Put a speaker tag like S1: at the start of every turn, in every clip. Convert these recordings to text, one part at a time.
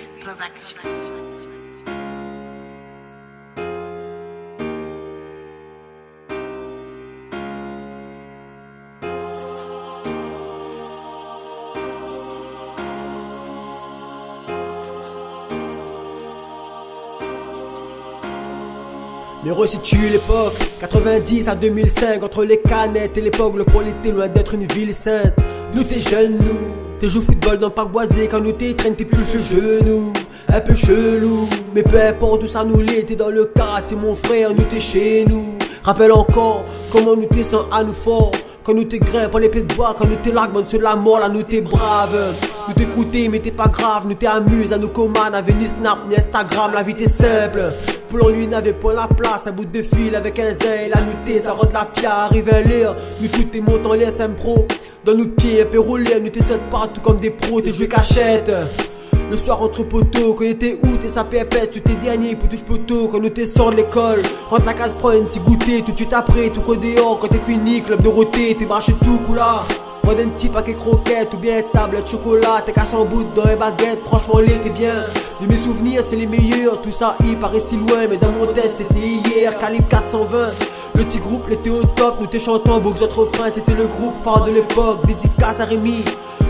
S1: Beat Production.
S2: Mais resitue l'époque, 90 à 2005, entre les canettes et l'époque, le pôle était loin d'être une ville sainte. Nous t'es jeunes, nous, t'es joues football dans le parc boisé, quand nous t'es traîne t'es plus genou, un peu chelou. Mais peu importe où ça nous l'est, t'es dans le cadre, c'est mon frère, nous t'es chez nous. Rappelle encore comment nous t'es sans à nous fort. Quand nous t'es grimpe en épée de bois, quand nous t'es largue, bonne sur la mort, là nous t'es brave. Nous t'es croûté, mais t'es pas grave, nous t'es amuse, à nous commande, n'avait ni Snap, ni Instagram, la vie t'est simple. Pour l'ennui n'avait pas la place, un bout de fil avec un zèle, la nuitée, ça rôde la pierre, arrive un l'air. Nous tout t'es montant les SM Pro, dans nos pieds, un peu roulé, nous t'es sauté partout comme des pros, t'es joué cachette. Le soir entre poteaux, quand t'es où t'es sa pépette, tu t'es dernier pour touche poteau, quand nous t'es sort de l'école, rentre la case, prends un petit goûter, tout de suite après, tout codéon, quand t'es fini, club de roté, t'es branché tout coula. Prends un petit paquet croquettes ou bien tablette chocolat, t'es cassé en bout dans les baguettes, franchement les t'es bien. De mes souvenirs c'est les meilleurs, tout ça il paraît si loin, mais dans mon tête c'était hier, calibre 420. Le petit groupe l'était au top, nous t'es chantant, beaux autres refrains, c'était le groupe phare de l'époque, dédicace à Rémi.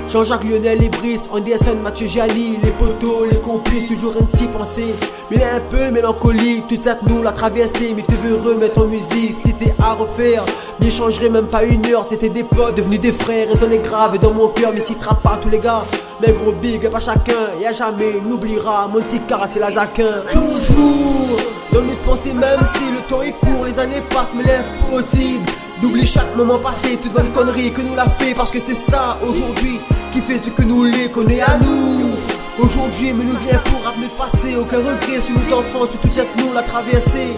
S2: Jean-Jacques, Lionel et Brice, Anderson, Mathieu Giali, les potos, les complices, toujours un petit pensée. Mais un peu mélancolique, toute cette nous l'a traversée. Mais t'es heureux, mettre en musique, si t'es à refaire, n'y échangerait même pas une heure. C'était des potes, devenus des frères, et ça est grave dans mon cœur, mais s'y trappe pas tous les gars. Mais gros big up à chacun, et à jamais n'oubliera mon petit carte c'est la Zaquin. Toujours dans notre pensée, même si le temps est court, les années passent, mais l'impossible d'oublier chaque moment passé, toute bonne connerie que nous l'a fait, parce que c'est ça aujourd'hui qui fait ce que nous les connaît à nous. Aujourd'hui, mais nous vient pour rappeler le passé, aucun regret sur notre enfance, sur toute cette nous l'a traversé.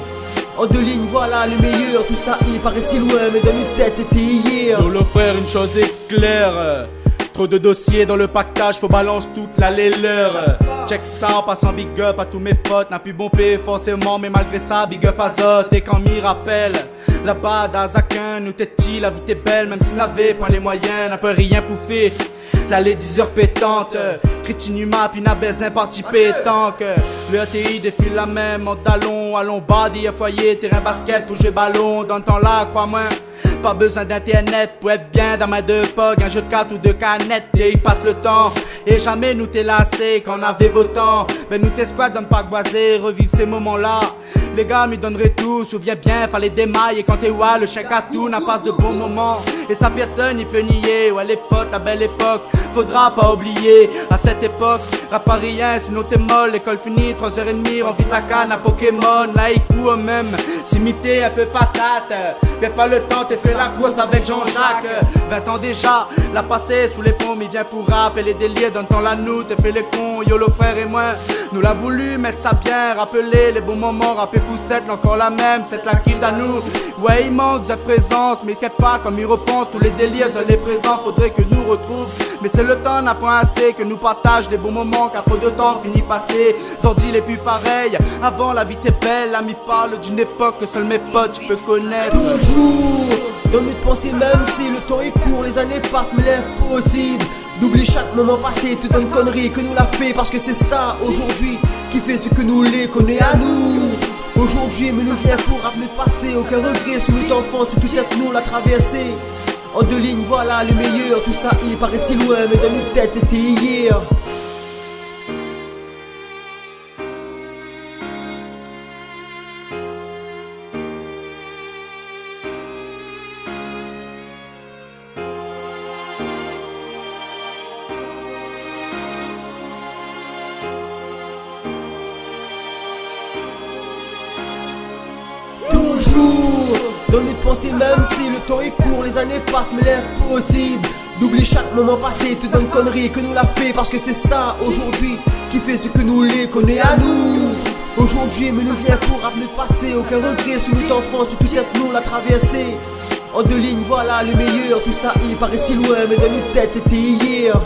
S2: En deux lignes, voilà le meilleur, tout ça il paraît si loin, mais dans nos têtes c'était hier.
S3: Lolo frère, une chose est claire, trop de dossiers dans le pactage, faut balance toute la leur. Check ça en passant big up à tous mes potes, n'a pu bomber forcément, mais malgré ça, big up à Zot, et quand m'y rappelle. Là-bas, dans Zaquin, nous t'es-il, la vie t'est belle, même si on n'avait pas les moyens, n'a pas rien pouffé. L'allée 10 heures pétante, Critinuma, puis n'a baisé parti pétanque. Le ATI défile la même en talon, allons body, foyer, terrain basket, pour jouer ballon, dans le temps là, crois-moi. Pas besoin d'internet pour être bien dans ma deux pogs, un jeu de cartes ou de canettes, et il passe le temps. Et jamais nous t'es lassé quand on avait beau temps. Ben nous t'es squad dans le parc boisé, revivre ces moments-là. Les gars m'y donneraient tout, souviens bien, fallait des mailles. Et quand t'es ouais, le chien tout n'a pas de bons moments. Et ça personne n'y peut nier, ouais les potes, la belle époque, faudra pas oublier. À cette époque, rap pas rien, sinon t'es molle. L'école finie, 3h30, on vite la canne à Pokémon. Like ou même, s'imiter un peu patate. Perds pas le temps, t'es fait la course avec Jean-Jacques. 20 ans déjà, la passé sous les ponts, il vient pour rap. Et les délires d'un temps la nous, t'es fait les cons, YOLO frère et moi. Nous l'a voulu mettre ça bien, rappeler les bons moments, rapper poussette, encore la même, cette la quitte à nous. Ouais, il manque de présence, mais qu'est pas comme il repense, tous les délires, seuls les présents, faudrait que je nous retrouve. Mais c'est le temps, n'a pas assez, que nous partage des bons moments, car trop de temps finit passé, sordi les plus pareils. Avant la vie t'est belle, l'ami parle d'une époque que seuls mes potes je peux connaître.
S2: Toujours dans notre pensée, même si le temps est court, les années passent, mais l'impossible d'oublier chaque moment passé, toute une connerie que nous l'a fait, parce que c'est ça aujourd'hui qui fait ce que nous les connaît à nous. Aujourd'hui, mais nous vient pour rappeler le passé, aucun regret sur notre enfance, sur toute cette nous l'a traversé. En deux lignes, voilà le meilleur, tout ça il paraît si loin, mais dans nos têtes c'était hier. Dans notre pensée, même si le temps est court, les années passent, mais l'impossible d'oublier chaque moment passé, toute une connerie que nous l'a fait, parce que c'est ça aujourd'hui qui fait ce que nous les connaît à nous. Aujourd'hui, mais nous vient pour rappeler le passé, aucun regret sur notre enfance, sur toute cette nous l'a traversé. En deux lignes, voilà le meilleur, tout ça il paraît si loin, mais dans nos têtes c'était hier.